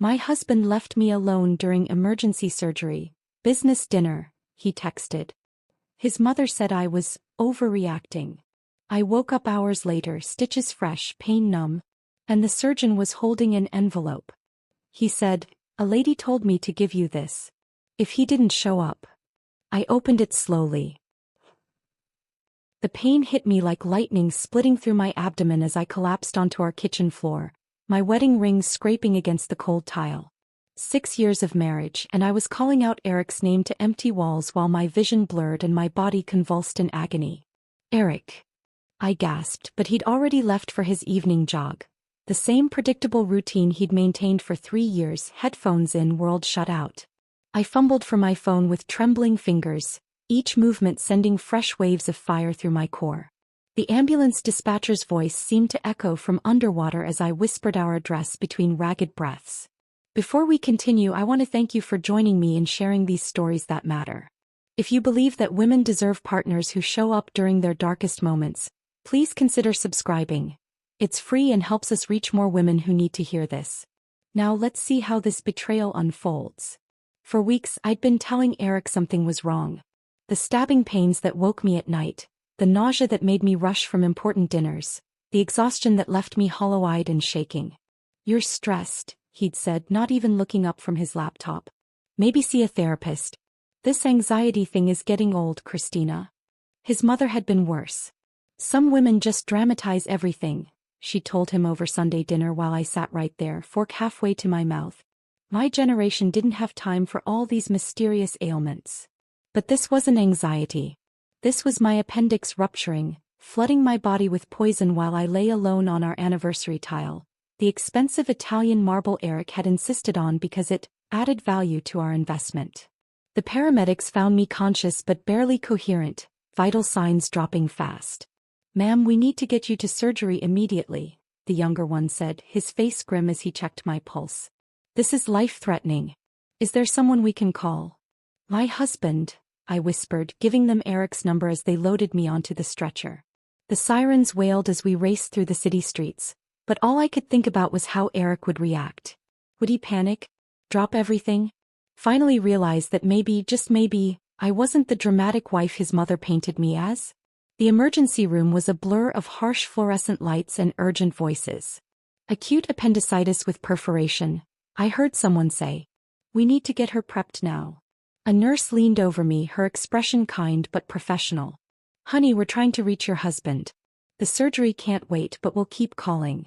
My husband left me alone during emergency surgery. Business dinner, he texted. His mother said I was overreacting. I woke up hours later, stitches fresh, pain numb, and the surgeon was holding an envelope. He said, "A lady told me to give you this. If he didn't show up." I opened it slowly. The pain hit me like lightning, splitting through my abdomen as I collapsed onto our kitchen floor, my wedding ring scraping against the cold tile. 6 years of marriage, and I was calling out Eric's name to empty walls while my vision blurred and my body convulsed in agony. "Eric," I gasped, but he'd already left for his evening jog. The same predictable routine he'd maintained for 3 years, headphones in, world shut out. I fumbled for my phone with trembling fingers, each movement sending fresh waves of fire through my core. The ambulance dispatcher's voice seemed to echo from underwater as I whispered our address between ragged breaths. "Before we continue, I want to thank you for joining me in sharing these stories that matter. If you believe that women deserve partners who show up during their darkest moments, please consider subscribing. It's free and helps us reach more women who need to hear this. Now let's see how this betrayal unfolds." For weeks I'd been telling Eric something was wrong. The stabbing pains that woke me at night, the nausea that made me rush from important dinners, the exhaustion that left me hollow-eyed and shaking. "You're stressed," he'd said, not even looking up from his laptop. "Maybe see a therapist. This anxiety thing is getting old, Christina." His mother had been worse. "Some women just dramatize everything," she told him over Sunday dinner while I sat right there, fork halfway to my mouth. My generation didn't have time for all these mysterious ailments. But this wasn't anxiety. This was my appendix rupturing, flooding my body with poison while I lay alone on our anniversary tile, the expensive Italian marble Eric had insisted on because it added value to our investment. The paramedics found me conscious but barely coherent, vital signs dropping fast. "Ma'am, we need to get you to surgery immediately," the younger one said, his face grim as he checked my pulse. "This is life-threatening. Is there someone we can call?" "My husband," I whispered, giving them Eric's number as they loaded me onto the stretcher. The sirens wailed as we raced through the city streets, but all I could think about was how Eric would react. Would he panic? Drop everything? Finally realize that maybe, just maybe, I wasn't the dramatic wife his mother painted me as? The emergency room was a blur of harsh fluorescent lights and urgent voices. "Acute appendicitis with perforation," I heard someone say. "We need to get her prepped now." A nurse leaned over me, her expression kind but professional. "Honey, we're trying to reach your husband. The surgery can't wait, but we'll keep calling."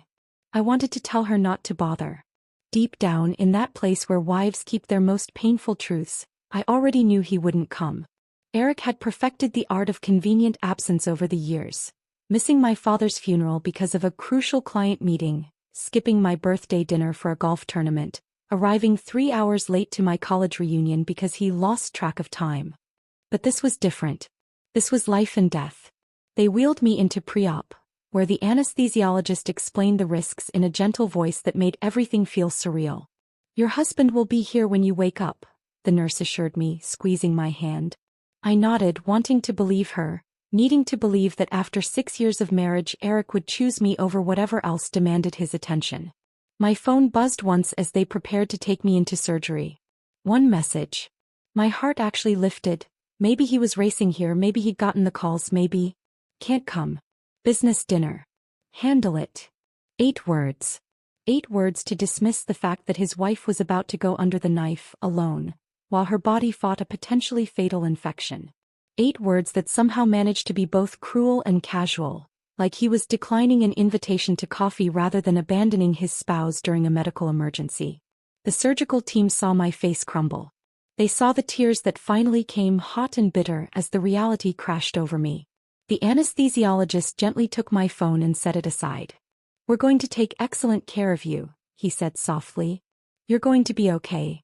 I wanted to tell her not to bother. Deep down, in that place where wives keep their most painful truths, I already knew he wouldn't come. Eric had perfected the art of convenient absence over the years, missing my father's funeral because of a crucial client meeting, skipping my birthday dinner for a golf tournament, arriving 3 hours late to my college reunion because he lost track of time. But this was different. This was life and death. They wheeled me into pre-op, where the anesthesiologist explained the risks in a gentle voice that made everything feel surreal. "Your husband will be here when you wake up," the nurse assured me, squeezing my hand. I nodded, wanting to believe her, needing to believe that after 6 years of marriage Eric would choose me over whatever else demanded his attention. My phone buzzed once as they prepared to take me into surgery. One message. My heart actually lifted. Maybe he was racing here, maybe he'd gotten the calls, maybe. "Can't come. Business dinner. Handle it." 8 words. 8 words to dismiss the fact that his wife was about to go under the knife, alone, while her body fought a potentially fatal infection. 8 words that somehow managed to be both cruel and casual, like he was declining an invitation to coffee rather than abandoning his spouse during a medical emergency. The surgical team saw my face crumble. They saw the tears that finally came, hot and bitter, as the reality crashed over me. The anesthesiologist gently took my phone and set it aside. "We're going to take excellent care of you," he said softly. "You're going to be okay."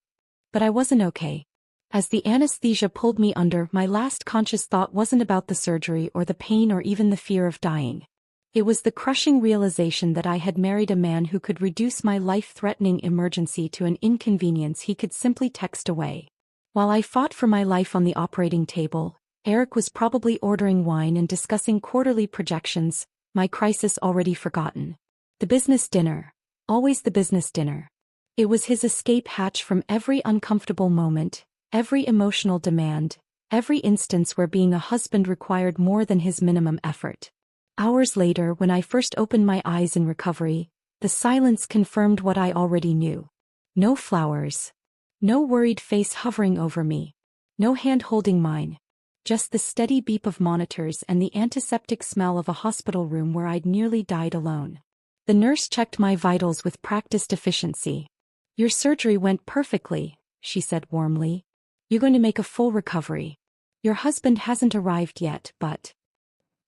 But I wasn't okay. As the anesthesia pulled me under, my last conscious thought wasn't about the surgery or the pain or even the fear of dying. It was the crushing realization that I had married a man who could reduce my life-threatening emergency to an inconvenience he could simply text away. While I fought for my life on the operating table, Eric was probably ordering wine and discussing quarterly projections, my crisis already forgotten. The business dinner. Always the business dinner. It was his escape hatch from every uncomfortable moment, every emotional demand, every instance where being a husband required more than his minimum effort. Hours later, when I first opened my eyes in recovery, the silence confirmed what I already knew. No flowers. No worried face hovering over me. No hand holding mine. Just the steady beep of monitors and the antiseptic smell of a hospital room where I'd nearly died alone. The nurse checked my vitals with practiced efficiency. "Your surgery went perfectly," she said warmly. "You're going to make a full recovery. Your husband hasn't arrived yet, but—"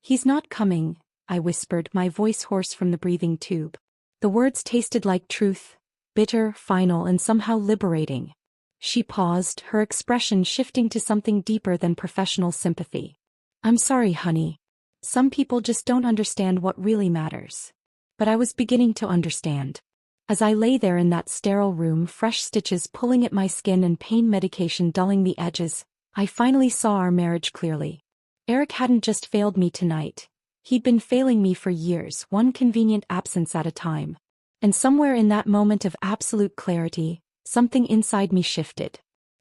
"He's not coming," I whispered, my voice hoarse from the breathing tube. The words tasted like truth, bitter, final, and somehow liberating. She paused, her expression shifting to something deeper than professional sympathy. "I'm sorry, honey. Some people just don't understand what really matters." But I was beginning to understand. As I lay there in that sterile room, fresh stitches pulling at my skin and pain medication dulling the edges, I finally saw our marriage clearly. Eric hadn't just failed me tonight. He'd been failing me for years, one convenient absence at a time. And somewhere in that moment of absolute clarity, something inside me shifted.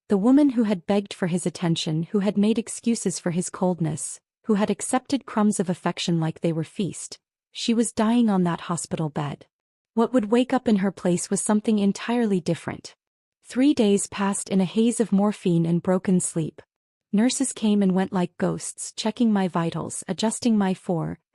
The woman who had begged for his attention, who had made excuses for his coldness, who had accepted crumbs of affection like they were feast, she was dying on that hospital bed. What would wake up in her place was something entirely different. 3 days passed in a haze of morphine and broken sleep. Nurses came and went like ghosts, checking my vitals, adjusting my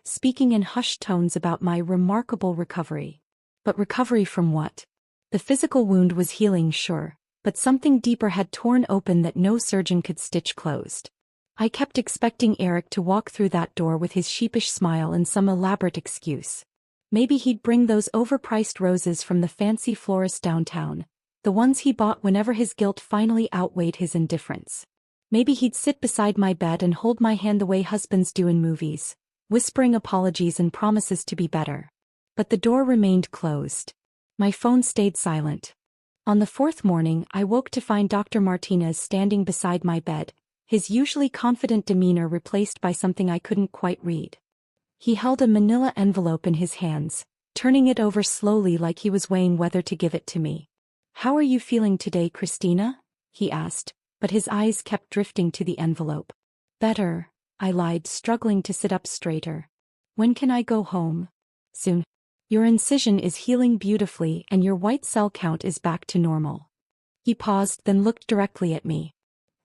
speaking in hushed tones about my remarkable recovery. But recovery from what? The physical wound was healing, sure, but something deeper had torn open that no surgeon could stitch closed. I kept expecting Eric to walk through that door with his sheepish smile and some elaborate excuse. Maybe he'd bring those overpriced roses from the fancy florist downtown, the ones he bought whenever his guilt finally outweighed his indifference. Maybe he'd sit beside my bed and hold my hand the way husbands do in movies, whispering apologies and promises to be better. But the door remained closed. My phone stayed silent. On the 4th morning, I woke to find Dr. Martinez standing beside my bed, his usually confident demeanor replaced by something I couldn't quite read. He held a manila envelope in his hands, turning it over slowly like he was weighing whether to give it to me. "How are you feeling today, Christina?" he asked, but his eyes kept drifting to the envelope. "Better," I lied, struggling to sit up straighter. "When can I go home?" "Soon. Your incision is healing beautifully and your white cell count is back to normal." He paused, then looked directly at me.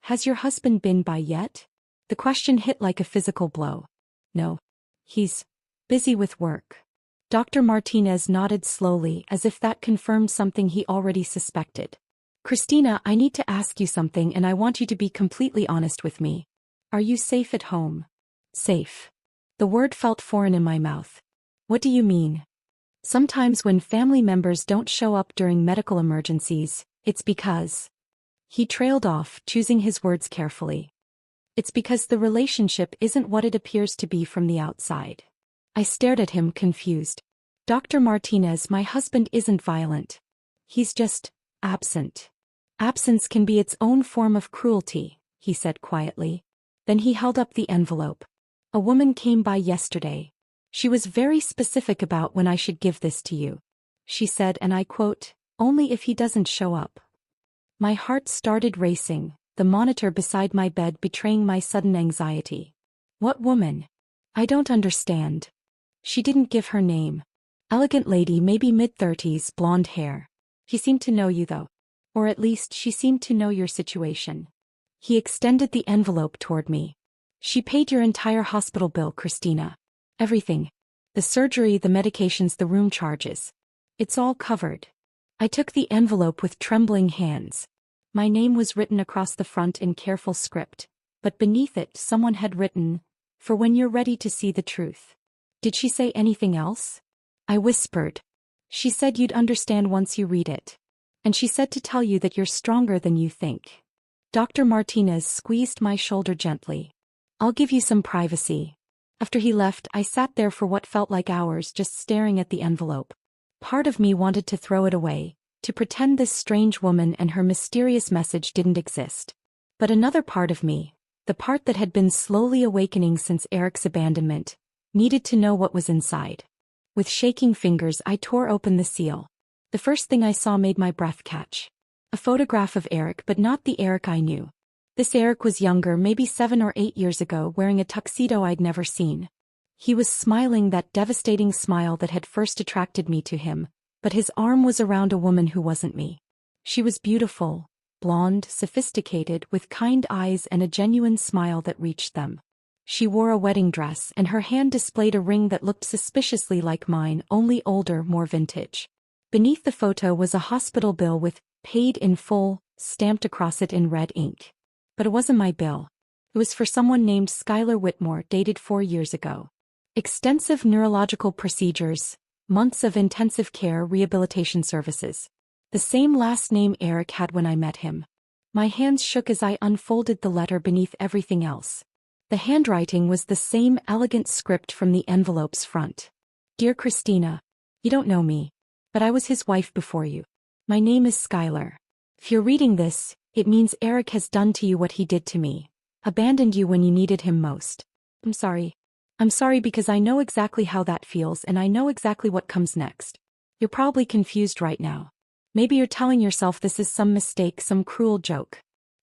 "Has your husband been by yet?" The question hit like a physical blow. "No. He's busy with work." Dr. Martinez nodded slowly, as if that confirmed something he already suspected. "Christina, I need to ask you something and I want you to be completely honest with me. Are you safe at home?" "Safe." The word felt foreign in my mouth. "What do you mean?" "Sometimes when family members don't show up during medical emergencies, it's because—" He trailed off, choosing his words carefully. "It's because the relationship isn't what it appears to be from the outside." I stared at him, confused. "Dr. Martinez, my husband isn't violent. He's just absent." "Absence can be its own form of cruelty," he said quietly. Then he held up the envelope. "A woman came by yesterday. She was very specific about when I should give this to you. She said, and I quote, 'Only if he doesn't show up.'" My heart started racing, the monitor beside my bed betraying my sudden anxiety. "What woman?" "I don't understand." "She didn't give her name. Elegant lady, maybe mid-30s, blonde hair. She seemed to know you though. Or at least she seemed to know your situation." He extended the envelope toward me. "She paid your entire hospital bill, Christina. Everything. The surgery, the medications, the room charges. It's all covered." I took the envelope with trembling hands. My name was written across the front in careful script, but beneath it someone had written, "For when you're ready to see the truth." "Did she say anything else?" I whispered. "She said you'd understand once you read it. And she said to tell you that you're stronger than you think." Dr. Martinez squeezed my shoulder gently. "I'll give you some privacy." After he left, I sat there for what felt like hours just staring at the envelope. Part of me wanted to throw it away, to pretend this strange woman and her mysterious message didn't exist. But another part of me, the part that had been slowly awakening since Eric's abandonment, needed to know what was inside. With shaking fingers I tore open the seal. The first thing I saw made my breath catch. A photograph of Eric, but not the Eric I knew. This Eric was younger, maybe 7 or 8 years ago, wearing a tuxedo I'd never seen. He was smiling, that devastating smile that had first attracted me to him, but his arm was around a woman who wasn't me. She was beautiful, blonde, sophisticated, with kind eyes and a genuine smile that reached them. She wore a wedding dress, and her hand displayed a ring that looked suspiciously like mine, only older, more vintage. Beneath the photo was a hospital bill with "paid in full" stamped across it in red ink. But it wasn't my bill. It was for someone named Skylar Whitmore, dated 4 years ago. Extensive neurological procedures, months of intensive care rehabilitation services. The same last name Eric had when I met him. My hands shook as I unfolded the letter beneath everything else. The handwriting was the same elegant script from the envelope's front. "Dear Christina, you don't know me, but I was his wife before you. My name is Skylar. If you're reading this, it means Eric has done to you what he did to me. Abandoned you when you needed him most. I'm sorry. I'm sorry because I know exactly how that feels, and I know exactly what comes next. You're probably confused right now. Maybe you're telling yourself this is some mistake, some cruel joke.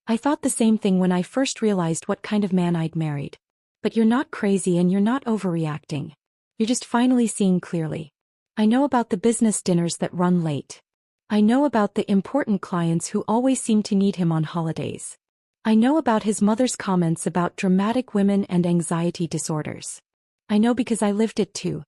I thought the same thing when I first realized what kind of man I'd married. But you're not crazy and you're not overreacting. You're just finally seeing clearly. I know about the business dinners that run late. I know about the important clients who always seem to need him on holidays. I know about his mother's comments about dramatic women and anxiety disorders. I know because I lived it too.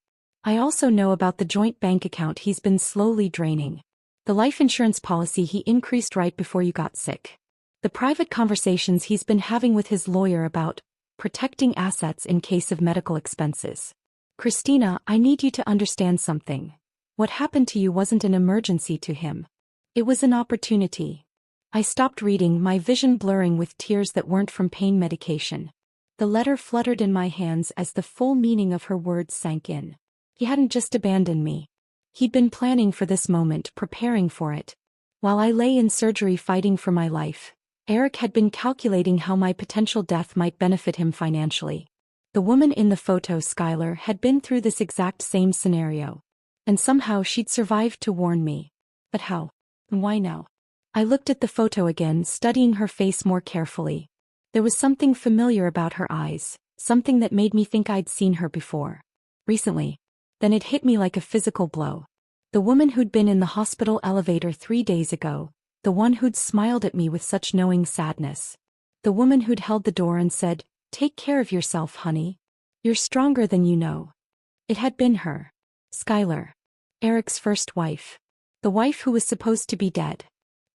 I also know about the joint bank account he's been slowly draining. The life insurance policy he increased right before you got sick. The private conversations he's been having with his lawyer about protecting assets in case of medical expenses. Christina, I need you to understand something. What happened to you wasn't an emergency to him. It was an opportunity. I stopped reading, my vision blurring with tears that weren't from pain medication. The letter fluttered in my hands as the full meaning of her words sank in. He hadn't just abandoned me. He'd been planning for this moment, preparing for it. While I lay in surgery fighting for my life, Eric had been calculating how my potential death might benefit him financially. The woman in the photo, Skylar, had been through this exact same scenario. And somehow she'd survived to warn me. But how? And why now? I looked at the photo again, studying her face more carefully. There was something familiar about her eyes, something that made me think I'd seen her before. Recently. Then it hit me like a physical blow. The woman who'd been in the hospital elevator 3 days ago. The one who'd smiled at me with such knowing sadness. The woman who'd held the door and said, "Take care of yourself, honey. You're stronger than you know." It had been her. Skylar. Eric's first wife. The wife who was supposed to be dead.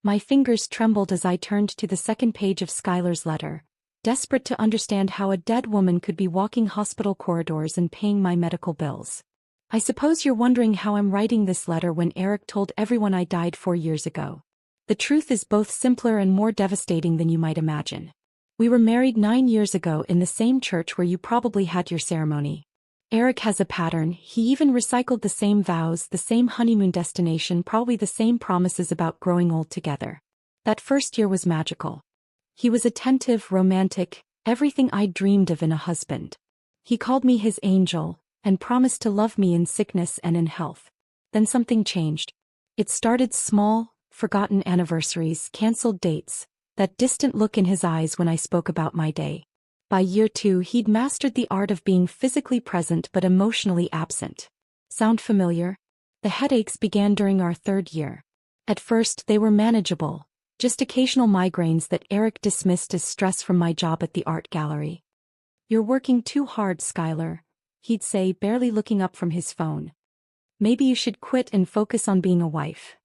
My fingers trembled as I turned to the second page of Skylar's letter, desperate to understand how a dead woman could be walking hospital corridors and paying my medical bills. I suppose you're wondering how I'm writing this letter when Eric told everyone I died 4 years ago. The truth is both simpler and more devastating than you might imagine. We were married 9 years ago in the same church where you probably had your ceremony. Eric has a pattern. He even recycled the same vows, the same honeymoon destination, probably the same promises about growing old together. That first year was magical. He was attentive, romantic, everything I'd dreamed of in a husband. He called me his angel, and promised to love me in sickness and in health. Then something changed. It started small, forgotten anniversaries, canceled dates, that distant look in his eyes when I spoke about my day. By year 2 he'd mastered the art of being physically present but emotionally absent. Sound familiar? The headaches began during our 3rd year. At first they were manageable, just occasional migraines that Eric dismissed as stress from my job at the art gallery. "You're working too hard, Skylar," he'd say, barely looking up from his phone. "Maybe you should quit and focus on being a wife."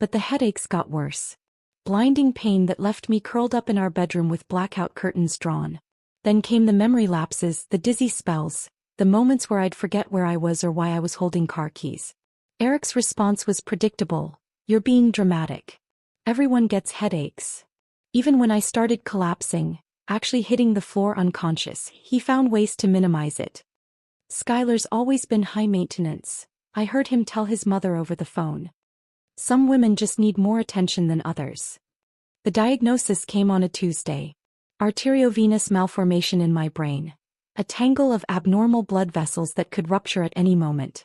But the headaches got worse. Blinding pain that left me curled up in our bedroom with blackout curtains drawn. Then came the memory lapses, the dizzy spells, the moments where I'd forget where I was or why I was holding car keys. Eric's response was predictable. "You're being dramatic. Everyone gets headaches." Even when I started collapsing, actually hitting the floor unconscious, he found ways to minimize it. "Skylar's always been high maintenance," I heard him tell his mother over the phone. "Some women just need more attention than others." The diagnosis came on a Tuesday. Arteriovenous malformation in my brain. A tangle of abnormal blood vessels that could rupture at any moment.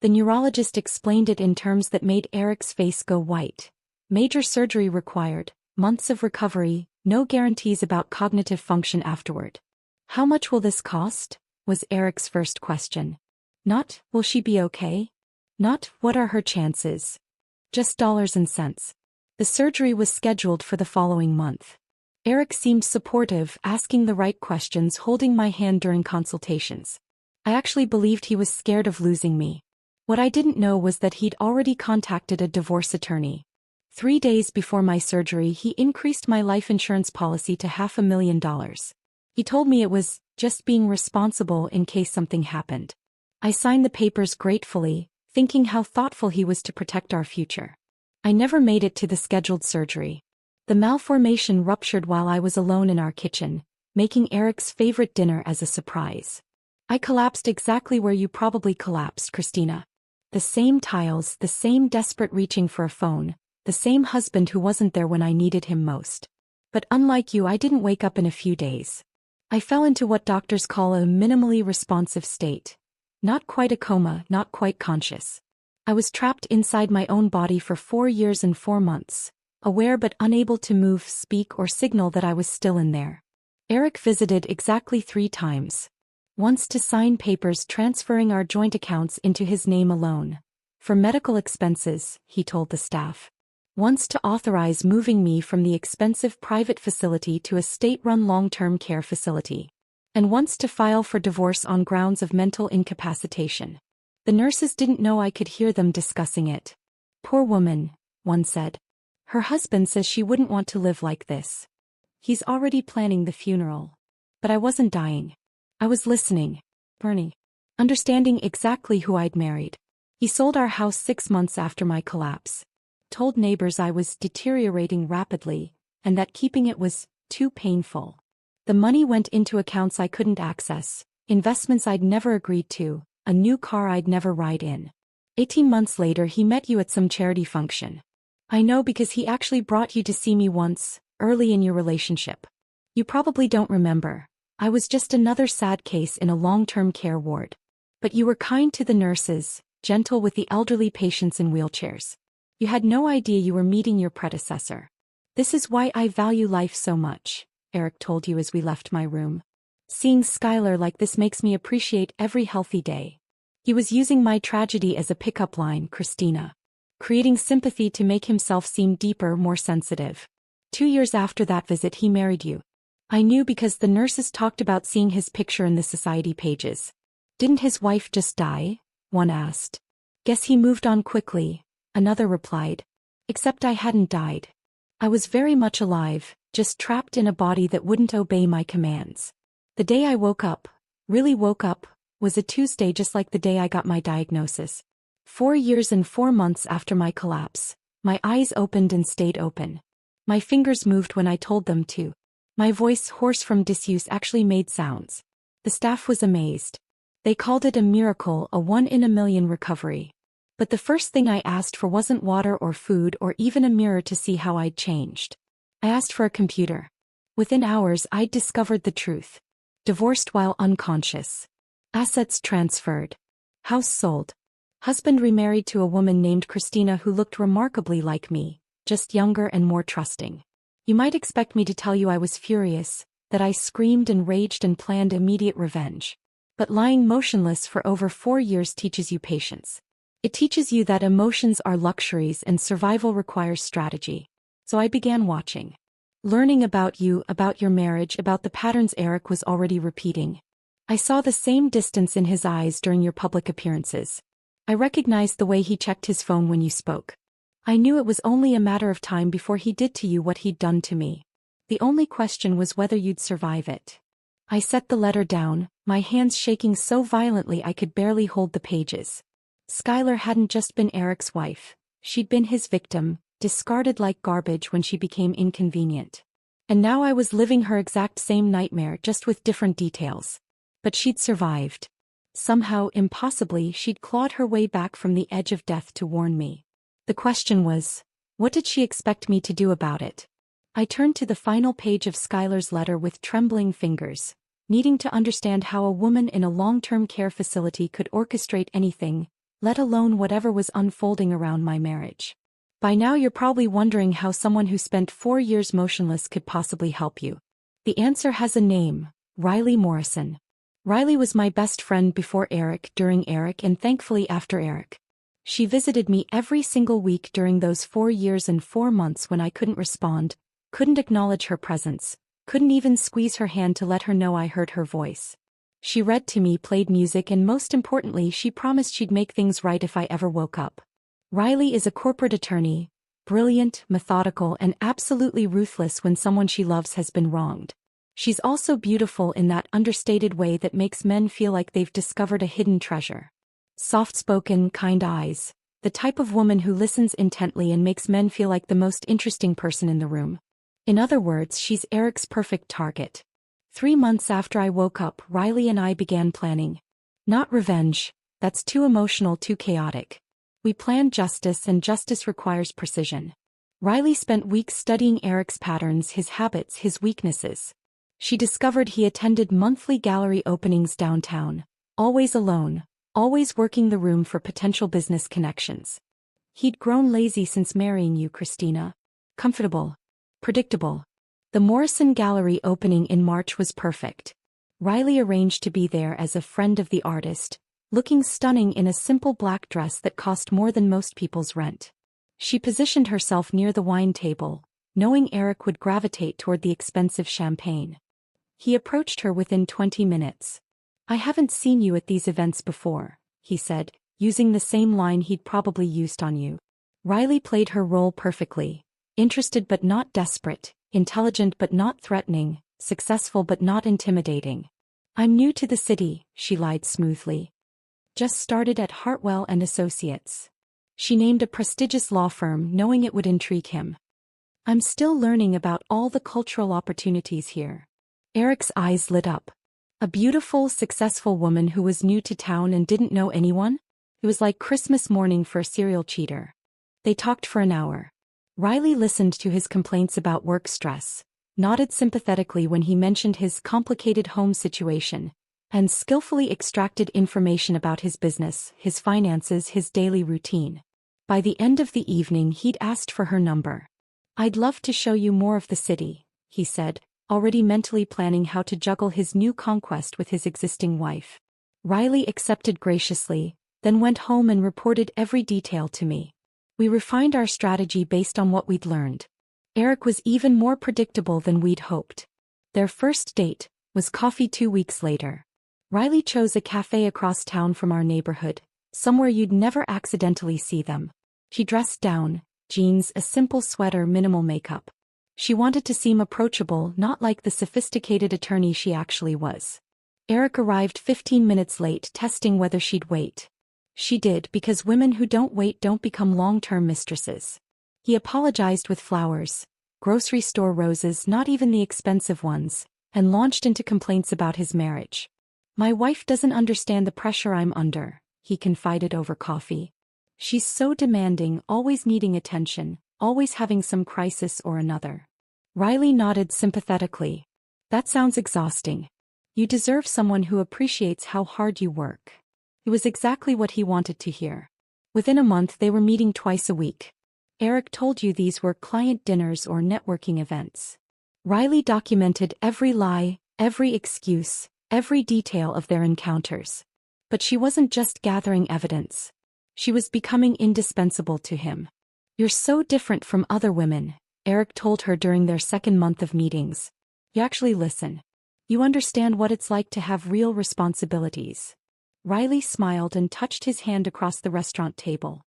The neurologist explained it in terms that made Eric's face go white. Major surgery required, months of recovery, no guarantees about cognitive function afterward. How much will this cost? Was Eric's first question. Not, will she be okay? Not, what are her chances? Just dollars and cents. The surgery was scheduled for the following month. Eric seemed supportive, asking the right questions, holding my hand during consultations. I actually believed he was scared of losing me. What I didn't know was that he'd already contacted a divorce attorney. 3 days before my surgery, he increased my life insurance policy to $500,000. He told me it was just being responsible in case something happened. I signed the papers gratefully, thinking how thoughtful he was to protect our future. I never made it to the scheduled surgery. The malformation ruptured while I was alone in our kitchen, making Eric's favorite dinner as a surprise. I collapsed exactly where you probably collapsed, Christina. The same tiles, the same desperate reaching for a phone, the same husband who wasn't there when I needed him most. But unlike you, I didn't wake up in a few days. I fell into what doctors call a minimally responsive state. Not quite a coma, not quite conscious. I was trapped inside my own body for 4 years and 4 months, aware but unable to move, speak, or signal that I was still in there. Eric visited exactly 3 times. Once to sign papers transferring our joint accounts into his name alone. For medical expenses, he told the staff. Once to authorize moving me from the expensive private facility to a state-run long-term care facility. And once to file for divorce on grounds of mental incapacitation. The nurses didn't know I could hear them discussing it. Poor woman, one said. Her husband says she wouldn't want to live like this. He's already planning the funeral. But I wasn't dying. I was listening, Bernie, understanding exactly who I'd married. He sold our house 6 months after my collapse. Told neighbors I was deteriorating rapidly, and that keeping it was too painful. The money went into accounts I couldn't access, investments I'd never agreed to, a new car I'd never ride in. 18 months later he met you at some charity function. I know because he actually brought you to see me once, early in your relationship. You probably don't remember. I was just another sad case in a long-term care ward. But you were kind to the nurses, gentle with the elderly patients in wheelchairs. You had no idea you were meeting your predecessor. This is why I value life so much, Eric told you as we left my room. Seeing Skylar like this makes me appreciate every healthy day. He was using my tragedy as a pickup line, Christina. Creating sympathy to make himself seem deeper, more sensitive. 2 years after that visit he married you. I knew because the nurses talked about seeing his picture in the society pages. Didn't his wife just die? One asked. Guess he moved on quickly, another replied. Except I hadn't died. I was very much alive, just trapped in a body that wouldn't obey my commands. The day I woke up, really woke up, was a Tuesday just like the day I got my diagnosis. 4 years and 4 months after my collapse, my eyes opened and stayed open. My fingers moved when I told them to. My voice, hoarse from disuse, actually made sounds. The staff was amazed. They called it a miracle, a 1 in a million recovery. But the first thing I asked for wasn't water or food or even a mirror to see how I'd changed. I asked for a computer. Within hours I'd discovered the truth. Divorced while unconscious. Assets transferred. House sold. Husband remarried to a woman named Christina who looked remarkably like me, just younger and more trusting. You might expect me to tell you I was furious, that I screamed and raged and planned immediate revenge. But lying motionless for over 4 years teaches you patience. It teaches you that emotions are luxuries and survival requires strategy. So I began watching. Learning about you, about your marriage, about the patterns Eric was already repeating. I saw the same distance in his eyes during your public appearances. I recognized the way he checked his phone when you spoke. I knew it was only a matter of time before he did to you what he'd done to me. The only question was whether you'd survive it. I set the letter down, my hands shaking so violently I could barely hold the pages. Skylar hadn't just been Eric's wife, she'd been his victim, discarded like garbage when she became inconvenient. And now I was living her exact same nightmare, just with different details. But she'd survived. Somehow, impossibly, she'd clawed her way back from the edge of death to warn me. The question was, what did she expect me to do about it? I turned to the final page of Skylar's letter with trembling fingers, needing to understand how a woman in a long-term care facility could orchestrate anything, let alone whatever was unfolding around my marriage. By now you're probably wondering how someone who spent 4 years motionless could possibly help you. The answer has a name: Riley Morrison. Riley was my best friend before Eric, during Eric, and thankfully after Eric. She visited me every single week during those 4 years and 4 months when I couldn't respond, couldn't acknowledge her presence, couldn't even squeeze her hand to let her know I heard her voice. She read to me, played music, and most importantly, she promised she'd make things right if I ever woke up. Riley is a corporate attorney, brilliant, methodical, and absolutely ruthless when someone she loves has been wronged. She's also beautiful in that understated way that makes men feel like they've discovered a hidden treasure. Soft-spoken, kind eyes, the type of woman who listens intently and makes men feel like the most interesting person in the room. In other words, she's Eric's perfect target. 3 months after I woke up, Riley and I began planning. Not revenge, that's too emotional, too chaotic. We planned justice, and justice requires precision. Riley spent weeks studying Eric's patterns, his habits, his weaknesses. She discovered he attended monthly gallery openings downtown, always alone, always working the room for potential business connections. He'd grown lazy since marrying you, Christina. Comfortable. Predictable. The Morrison Gallery opening in March was perfect. Riley arranged to be there as a friend of the artist, looking stunning in a simple black dress that cost more than most people's rent. She positioned herself near the wine table, knowing Eric would gravitate toward the expensive champagne. He approached her within 20 minutes. "I haven't seen you at these events before," he said, using the same line he'd probably used on you. Riley played her role perfectly. Interested but not desperate, intelligent but not threatening, successful but not intimidating. "I'm new to the city," she lied smoothly. "Just started at Hartwell and Associates." She named a prestigious law firm, knowing it would intrigue him. "I'm still learning about all the cultural opportunities here." Eric's eyes lit up. A beautiful, successful woman who was new to town and didn't know anyone? It was like Christmas morning for a serial cheater. They talked for an hour. Riley listened to his complaints about work stress, nodded sympathetically when he mentioned his complicated home situation, and skillfully extracted information about his business, his finances, his daily routine. By the end of the evening, he'd asked for her number. "I'd love to show you more of the city," he said, already mentally planning how to juggle his new conquest with his existing wife. Riley accepted graciously, then went home and reported every detail to me. We refined our strategy based on what we'd learned. Eric was even more predictable than we'd hoped. Their first date was coffee 2 weeks later. Riley chose a cafe across town from our neighborhood, somewhere you'd never accidentally see them. She dressed down, jeans, a simple sweater, minimal makeup. She wanted to seem approachable, not like the sophisticated attorney she actually was. Eric arrived 15 minutes late, testing whether she'd wait. She did, because women who don't wait don't become long-term mistresses. He apologized with flowers, grocery store roses, not even the expensive ones, and launched into complaints about his marriage. "My wife doesn't understand the pressure I'm under," he confided over coffee. "She's so demanding, always needing attention, always having some crisis or another." Riley nodded sympathetically. "That sounds exhausting. You deserve someone who appreciates how hard you work." It was exactly what he wanted to hear. Within a month they were meeting twice a week. Eric told you these were client dinners or networking events. Riley documented every lie, every excuse, every detail of their encounters. But she wasn't just gathering evidence. She was becoming indispensable to him. "You're so different from other women," Eric told her during their second month of meetings. "You actually listen. You understand what it's like to have real responsibilities." Riley smiled and touched his hand across the restaurant table.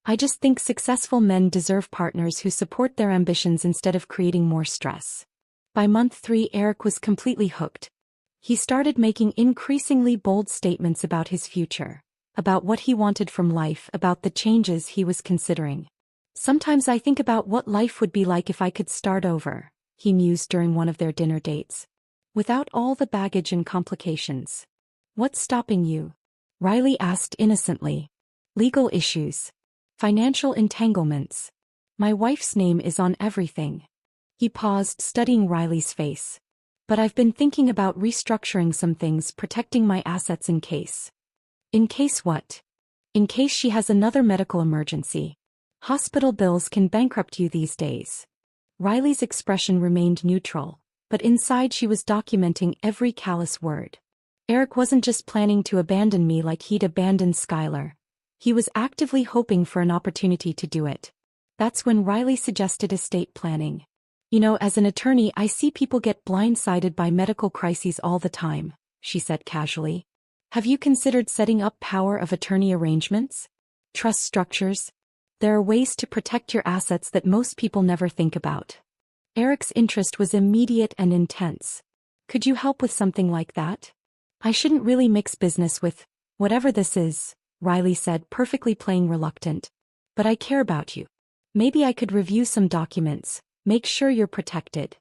"I just think successful men deserve partners who support their ambitions instead of creating more stress." By month 3, Eric was completely hooked. He started making increasingly bold statements about his future, about what he wanted from life, about the changes he was considering. "Sometimes I think about what life would be like if I could start over," he mused during one of their dinner dates. "Without all the baggage and complications." "What's stopping you?" Riley asked innocently. "Legal issues. Financial entanglements. My wife's name is on everything." He paused, studying Riley's face. "But I've been thinking about restructuring some things, protecting my assets in case." "In case what?" in case she has another medical emergency. Hospital bills can bankrupt you these days. Riley's expression remained neutral, but inside she was documenting every callous word. Eric wasn't just planning to abandon me like he'd abandoned Skylar. He was actively hoping for an opportunity to do it. That's when Riley suggested estate planning. You know, as an attorney, I see people get blindsided by medical crises all the time, she said casually. Have you considered setting up power of attorney arrangements? Trust structures? There are ways to protect your assets that most people never think about. Eric's interest was immediate and intense. Could you help with something like that? I shouldn't really mix business with whatever this is, Riley said, perfectly playing reluctant. But I care about you. Maybe I could review some documents, make sure you're protected.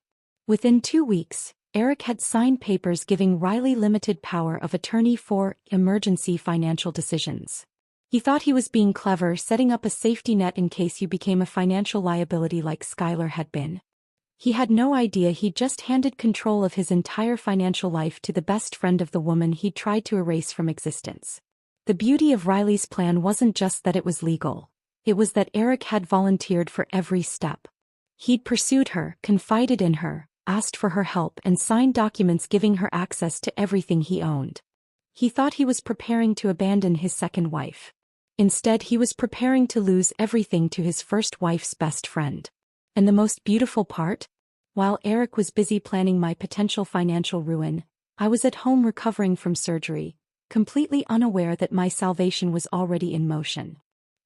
Within 2 weeks, Eric had signed papers giving Riley limited power of attorney for emergency financial decisions. He thought he was being clever, setting up a safety net in case you became a financial liability like Skylar had been. He had no idea he'd just handed control of his entire financial life to the best friend of the woman he'd tried to erase from existence. The beauty of Riley's plan wasn't just that it was legal. It was that Eric had volunteered for every step. He'd pursued her, confided in her, asked for her help, and signed documents giving her access to everything he owned. He thought he was preparing to abandon his second wife. Instead, he was preparing to lose everything to his first wife's best friend. And the most beautiful part? While Eric was busy planning my potential financial ruin, I was at home recovering from surgery, completely unaware that my salvation was already in motion.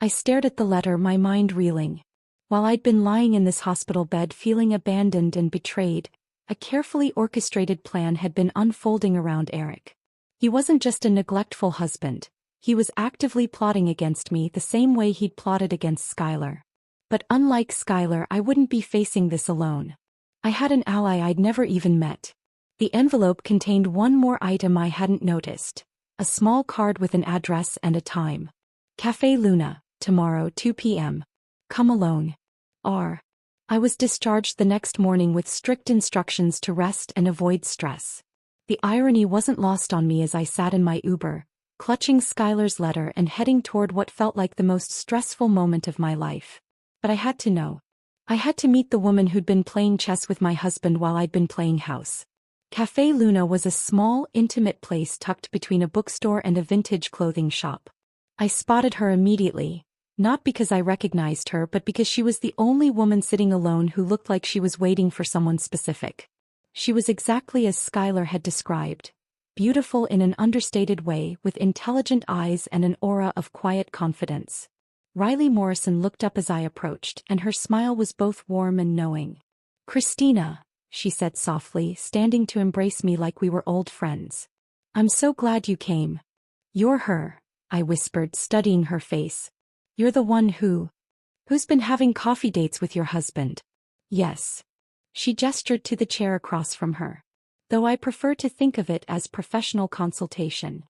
I stared at the letter, my mind reeling. While I'd been lying in this hospital bed feeling abandoned and betrayed, a carefully orchestrated plan had been unfolding around Eric. He wasn't just a neglectful husband. He was actively plotting against me the same way he'd plotted against Skylar. But unlike Skylar, I wouldn't be facing this alone. I had an ally I'd never even met. The envelope contained one more item I hadn't noticed. A small card with an address and a time. Café Luna, tomorrow 2 p.m. Come alone. R. I was discharged the next morning with strict instructions to rest and avoid stress. The irony wasn't lost on me as I sat in my Uber, clutching Skylar's letter and heading toward what felt like the most stressful moment of my life. But I had to know. I had to meet the woman who'd been playing chess with my husband while I'd been playing house. Café Luna was a small, intimate place tucked between a bookstore and a vintage clothing shop. I spotted her immediately, not because I recognized her but because she was the only woman sitting alone who looked like she was waiting for someone specific. She was exactly as Skylar had described. Beautiful in an understated way, with intelligent eyes and an aura of quiet confidence. Riley Morrison looked up as I approached, and her smile was both warm and knowing. "Christina," she said softly, standing to embrace me like we were old friends. "I'm so glad you came." "You're her," I whispered, studying her face. "You're the one who's been having coffee dates with your husband." "Yes." She gestured to the chair across from her. Though I prefer to think of it as professional consultation.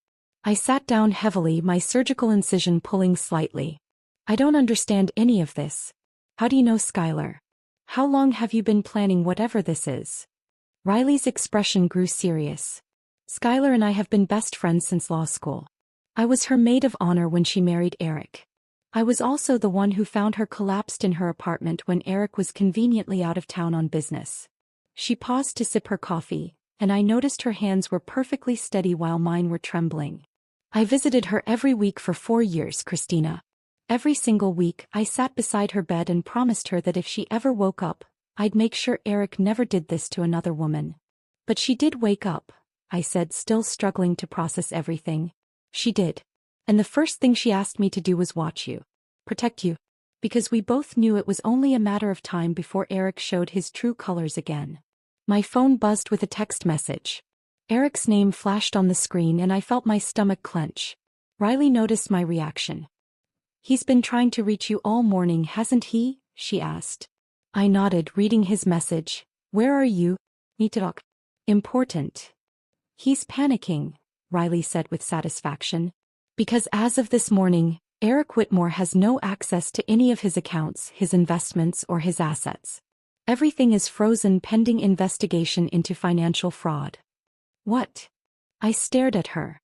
I sat down heavily, my surgical incision pulling slightly. "I don't understand any of this. How do you know Skylar? How long have you been planning whatever this is?" Riley's expression grew serious. "Skylar and I have been best friends since law school. I was her maid of honor when she married Eric. I was also the one who found her collapsed in her apartment when Eric was conveniently out of town on business." She paused to sip her coffee, and I noticed her hands were perfectly steady while mine were trembling. "I visited her every week for 4 years, Christina. Every single week, I sat beside her bed and promised her that if she ever woke up, I'd make sure Eric never did this to another woman. But she did wake up," I said, still struggling to process everything. "She did. And the first thing she asked me to do was watch you. Protect you. Because we both knew it was only a matter of time before Eric showed his true colors again." My phone buzzed with a text message. Eric's name flashed on the screen and I felt my stomach clench. Riley noticed my reaction. "He's been trying to reach you all morning, hasn't he?" she asked. I nodded, reading his message. "Where are you? Need to talk. Important." "He's panicking," Riley said with satisfaction. "Because as of this morning, Eric Whitmore has no access to any of his accounts, his investments, or his assets. Everything is frozen pending investigation into financial fraud." "What?" I stared at her.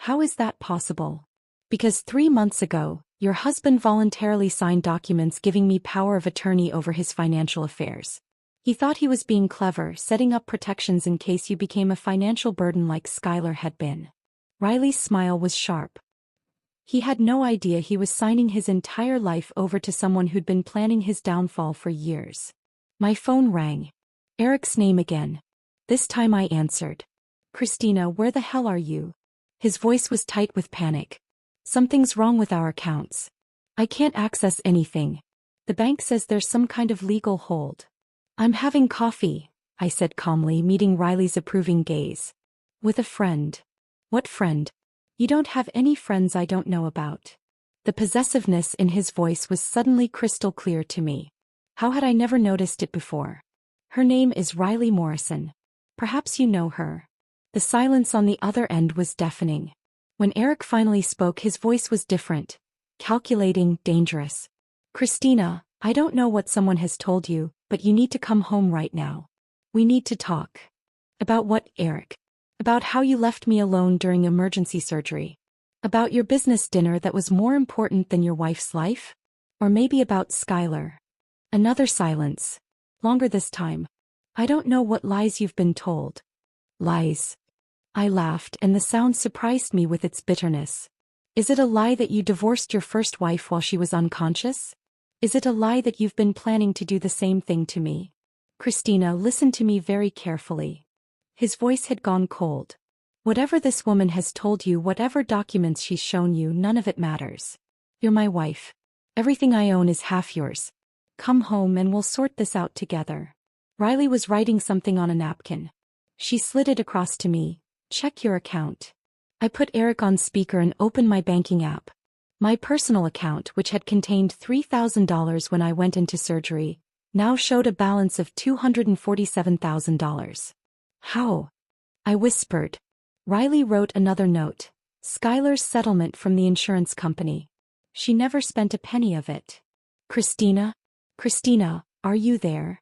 "How is that possible?" Because 3 months ago, your husband voluntarily signed documents giving me power of attorney over his financial affairs. He thought he was being clever, setting up protections in case you became a financial burden like Skylar had been. Riley's smile was sharp. He had no idea he was signing his entire life over to someone who'd been planning his downfall for years. My phone rang. Eric's name again. This time I answered. Christina, where the hell are you? His voice was tight with panic. Something's wrong with our accounts. I can't access anything. The bank says there's some kind of legal hold. I'm having coffee, I said calmly, meeting Riley's approving gaze. With a friend. What friend? You don't have any friends I don't know about. The possessiveness in his voice was suddenly crystal clear to me. How had I never noticed it before? Her name is Riley Morrison. Perhaps you know her. The silence on the other end was deafening. When Eric finally spoke, his voice was different. Calculating, dangerous. Christina, I don't know what someone has told you, but you need to come home right now. We need to talk. About what, Eric? About how you left me alone during emergency surgery. About your business dinner that was more important than your wife's life? Or maybe about Skylar. Another silence. Longer this time. I don't know what lies you've been told. Lies. I laughed, and the sound surprised me with its bitterness. Is it a lie that you divorced your first wife while she was unconscious? Is it a lie that you've been planning to do the same thing to me? Christina, listen to me very carefully. His voice had gone cold. Whatever this woman has told you, whatever documents she's shown you, none of it matters. You're my wife. Everything I own is half yours. Come home and we'll sort this out together. Riley was writing something on a napkin. She slid it across to me. Check your account. I put Eric on speaker and opened my banking app. My personal account, which had contained $3,000 when I went into surgery, now showed a balance of $247,000. How? I whispered. Riley wrote another note. Skylar's settlement from the insurance company. She never spent a penny of it. Christina? Christina, are you there?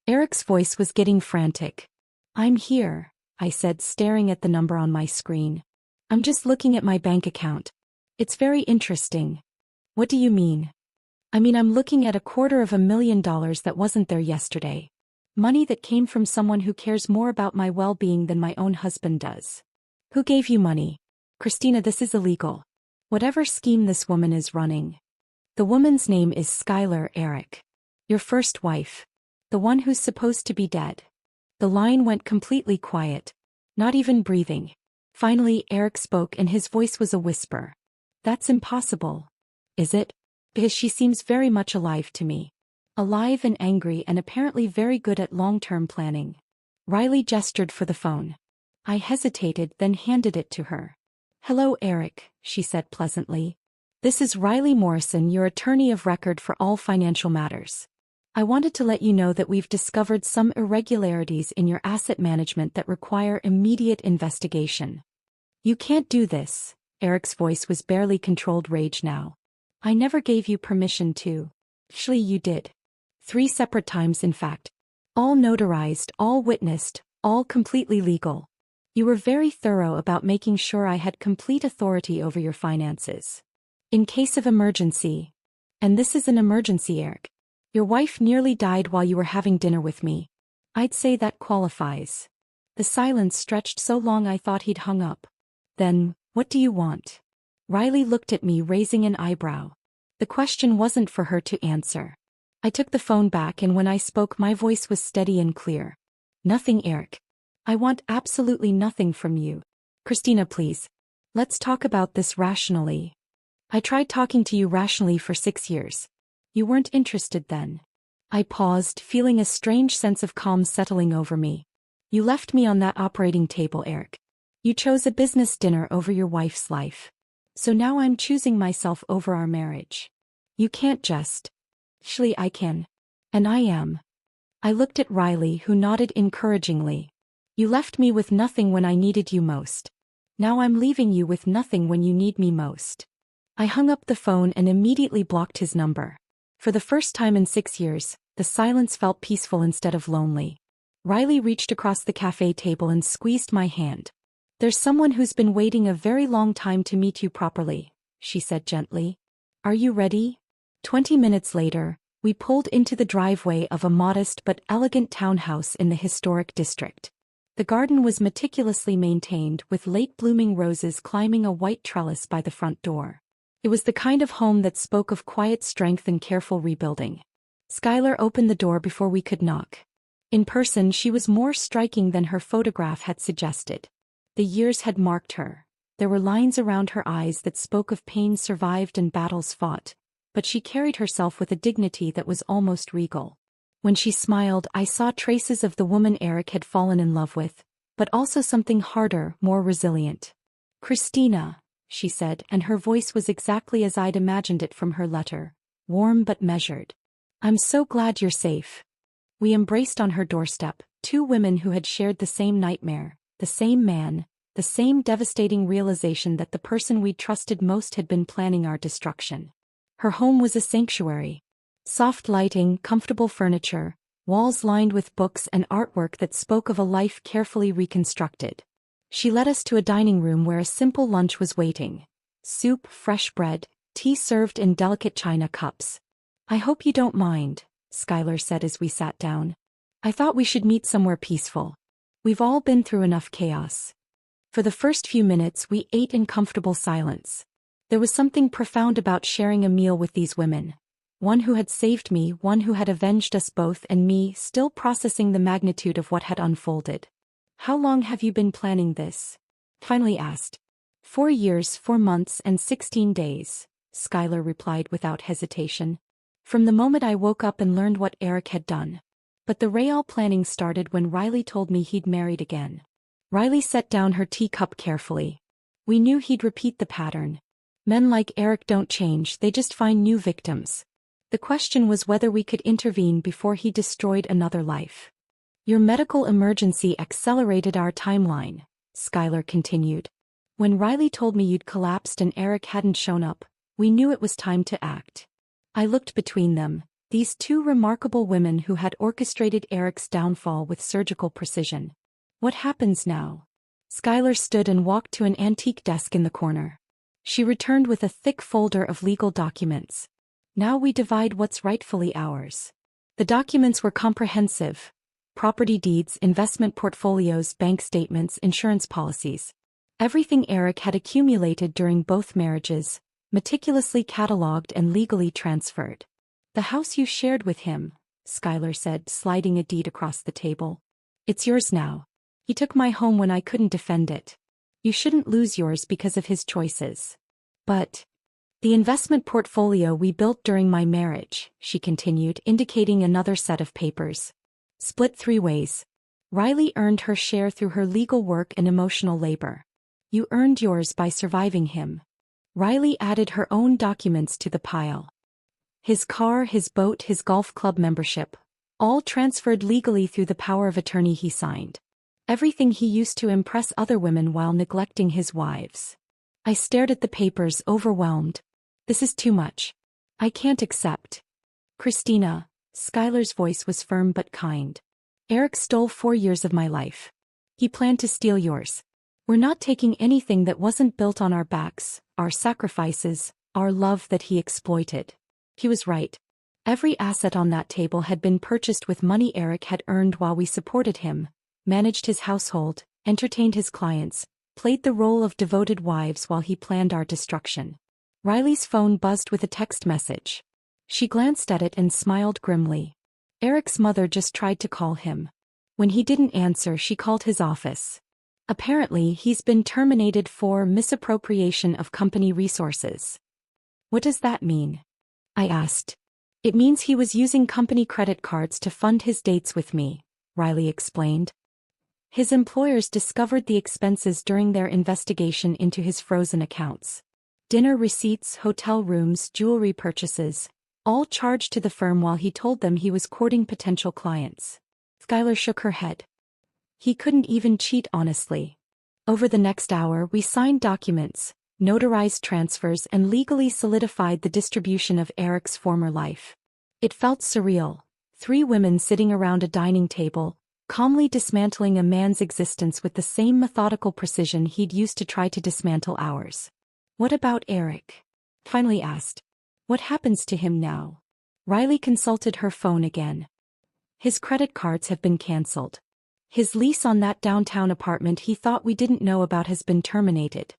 Eric's voice was getting frantic. I'm here, I said, staring at the number on my screen. I'm just looking at my bank account. It's very interesting. What do you mean? I mean, I'm looking at $250,000 that wasn't there yesterday. Money that came from someone who cares more about my well-being than my own husband does. Who gave you money? Christina, this is illegal. Whatever scheme this woman is running. The woman's name is Skylar, Eric. Your first wife. The one who's supposed to be dead. The line went completely quiet. Not even breathing. Finally, Eric spoke and his voice was a whisper. That's impossible. Is it? Because she seems very much alive to me. Alive and angry and apparently very good at long-term planning. Riley gestured for the phone. I hesitated, then handed it to her. Hello, Eric, she said pleasantly. This is Riley Morrison, your attorney of record for all financial matters. I wanted to let you know that we've discovered some irregularities in your asset management that require immediate investigation. You can't do this. Eric's voice was barely controlled rage now. I never gave you permission to. Actually, you did. 3 separate times, in fact. All notarized, all witnessed, all completely legal. You were very thorough about making sure I had complete authority over your finances. In case of emergency. And this is an emergency, Eric. Your wife nearly died while you were having dinner with me. I'd say that qualifies. The silence stretched so long I thought he'd hung up. Then, what do you want? Riley looked at me, raising an eyebrow. The question wasn't for her to answer. I took the phone back, and when I spoke my voice was steady and clear. Nothing, Eric. I want absolutely nothing from you. Christina, please. Let's talk about this rationally. I tried talking to you rationally for 6 years. You weren't interested then. I paused, feeling a strange sense of calm settling over me. You left me on that operating table, Eric. You chose a business dinner over your wife's life. So now I'm choosing myself over our marriage. You can't just. Actually, I can. And I am. I looked at Riley, who nodded encouragingly. You left me with nothing when I needed you most. Now I'm leaving you with nothing when you need me most. I hung up the phone and immediately blocked his number. For the first time in 6 years, the silence felt peaceful instead of lonely. Riley reached across the cafe table and squeezed my hand. There's someone who's been waiting a very long time to meet you properly, she said gently. Are you ready? 20 minutes later, we pulled into the driveway of a modest but elegant townhouse in the historic district. The garden was meticulously maintained with late-blooming roses climbing a white trellis by the front door. It was the kind of home that spoke of quiet strength and careful rebuilding. Skylar opened the door before we could knock. In person, she was more striking than her photograph had suggested. The years had marked her. There were lines around her eyes that spoke of pain survived and battles fought, but she carried herself with a dignity that was almost regal. When she smiled, I saw traces of the woman Eric had fallen in love with, but also something harder, more resilient. Christina, she said, and her voice was exactly as I'd imagined it from her letter, warm but measured. I'm so glad you're safe. We embraced on her doorstep, two women who had shared the same nightmare, the same man, the same devastating realization that the person we'd trusted most had been planning our destruction. Her home was a sanctuary. Soft lighting, comfortable furniture, walls lined with books and artwork that spoke of a life carefully reconstructed. She led us to a dining room where a simple lunch was waiting. Soup, fresh bread, tea served in delicate china cups. I hope you don't mind, Skylar said as we sat down. I thought we should meet somewhere peaceful. We've all been through enough chaos. For the first few minutes, we ate in comfortable silence. There was something profound about sharing a meal with these women. One who had saved me, one who had avenged us both, and me, still processing the magnitude of what had unfolded. How long have you been planning this? Finally asked. 4 years, 4 months, and 16 days, Skylar replied without hesitation. From the moment I woke up and learned what Eric had done. But the real planning started when Riley told me he'd married again. Riley set down her teacup carefully. We knew he'd repeat the pattern. Men like Eric don't change, they just find new victims. The question was whether we could intervene before he destroyed another life. Your medical emergency accelerated our timeline, Skylar continued. When Riley told me you'd collapsed and Eric hadn't shown up, we knew it was time to act. I looked between them, these two remarkable women who had orchestrated Eric's downfall with surgical precision. What happens now? Skylar stood and walked to an antique desk in the corner. She returned with a thick folder of legal documents. Now we divide what's rightfully ours. The documents were comprehensive. Property deeds, investment portfolios, bank statements, insurance policies. Everything Eric had accumulated during both marriages, meticulously catalogued and legally transferred. The house you shared with him, Skylar said, sliding a deed across the table. It's yours now. He took my home when I couldn't defend it. You shouldn't lose yours because of his choices. But the investment portfolio we built during my marriage, she continued, indicating another set of papers. Split 3 ways. Riley earned her share through her legal work and emotional labor. You earned yours by surviving him. Riley added her own documents to the pile. His car, his boat, his golf club membership, all transferred legally through the power of attorney he signed. Everything he used to impress other women while neglecting his wives. I stared at the papers, overwhelmed. This is too much. I can't accept. Christina, Skylar's voice was firm but kind. Eric stole 4 years of my life. He planned to steal yours. We're not taking anything that wasn't built on our backs, our sacrifices, our love that he exploited. He was right. Every asset on that table had been purchased with money Eric had earned while we supported him, managed his household, entertained his clients, played the role of devoted wives while he planned our destruction. Riley's phone buzzed with a text message. She glanced at it and smiled grimly. Eric's mother just tried to call him. When he didn't answer, she called his office. Apparently, he's been terminated for misappropriation of company resources. What does that mean? I asked. It means he was using company credit cards to fund his dates with me, Riley explained. His employers discovered the expenses during their investigation into his frozen accounts. Dinner receipts, hotel rooms, jewelry purchases, all charged to the firm while he told them he was courting potential clients. Skylar shook her head. He couldn't even cheat honestly. Over the next hour, we signed documents, notarized transfers, and legally solidified the distribution of Eric's former life. It felt surreal. 3 women sitting around a dining table, calmly dismantling a man's existence with the same methodical precision he'd used to try to dismantle ours. What about Eric? finally asked. What happens to him now? Riley consulted her phone again. His credit cards have been cancelled. His lease on that downtown apartment he thought we didn't know about has been terminated.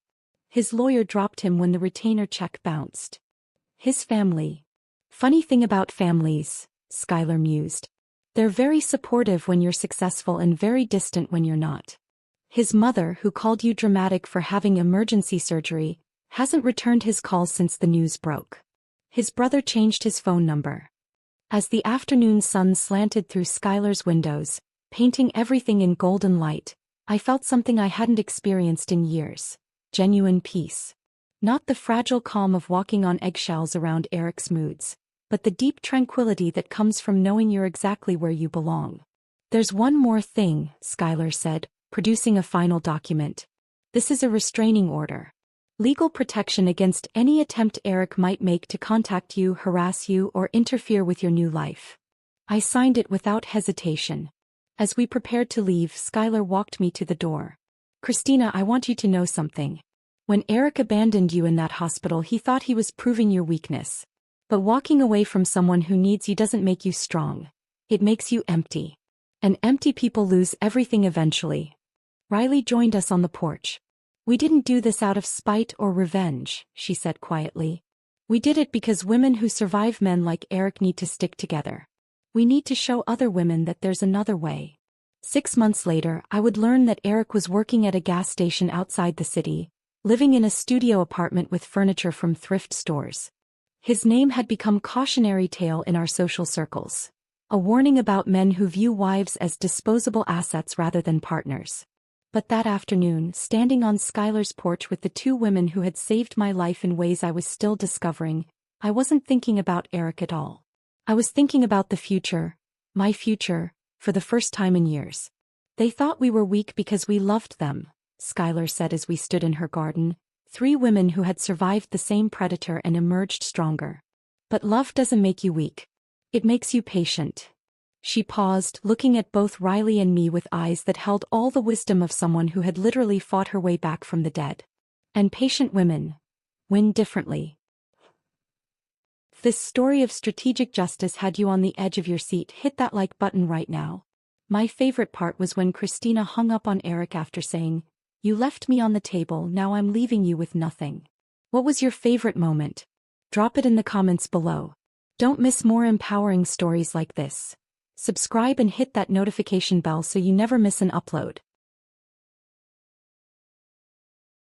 His lawyer dropped him when the retainer check bounced. His family. Funny thing about families, Skylar mused. They're very supportive when you're successful and very distant when you're not. His mother, who called you dramatic for having emergency surgery, hasn't returned his calls since the news broke. His brother changed his phone number. As the afternoon sun slanted through Skylar's windows, painting everything in golden light, I felt something I hadn't experienced in years. Genuine peace. Not the fragile calm of walking on eggshells around Eric's moods, but the deep tranquility that comes from knowing you're exactly where you belong. There's one more thing, Skylar said, producing a final document. This is a restraining order. Legal protection against any attempt Eric might make to contact you, harass you, or interfere with your new life. I signed it without hesitation. As we prepared to leave, Skylar walked me to the door. Christina, I want you to know something. When Eric abandoned you in that hospital, he thought he was proving your weakness. But walking away from someone who needs you doesn't make you strong. It makes you empty. And empty people lose everything eventually. Riley joined us on the porch. We didn't do this out of spite or revenge, she said quietly. We did it because women who survive men like Eric need to stick together. We need to show other women that there's another way. 6 months later, I would learn that Eric was working at a gas station outside the city, living in a studio apartment with furniture from thrift stores. His name had become cautionary tale in our social circles. A warning about men who view wives as disposable assets rather than partners. But that afternoon, standing on Skylar's porch with the 2 women who had saved my life in ways I was still discovering, I wasn't thinking about Eric at all. I was thinking about the future, my future, for the first time in years. They thought we were weak because we loved them, Skylar said as we stood in her garden, 3 women who had survived the same predator and emerged stronger. But love doesn't make you weak. It makes you patient. She paused, looking at both Riley and me with eyes that held all the wisdom of someone who had literally fought her way back from the dead. And patient women win differently. If this story of strategic justice had you on the edge of your seat, hit that like button right now. My favorite part was when Christina hung up on Eric after saying, "You left me on the table, now I'm leaving you with nothing." What was your favorite moment? Drop it in the comments below. Don't miss more empowering stories like this. Subscribe and hit that notification bell so you never miss an upload.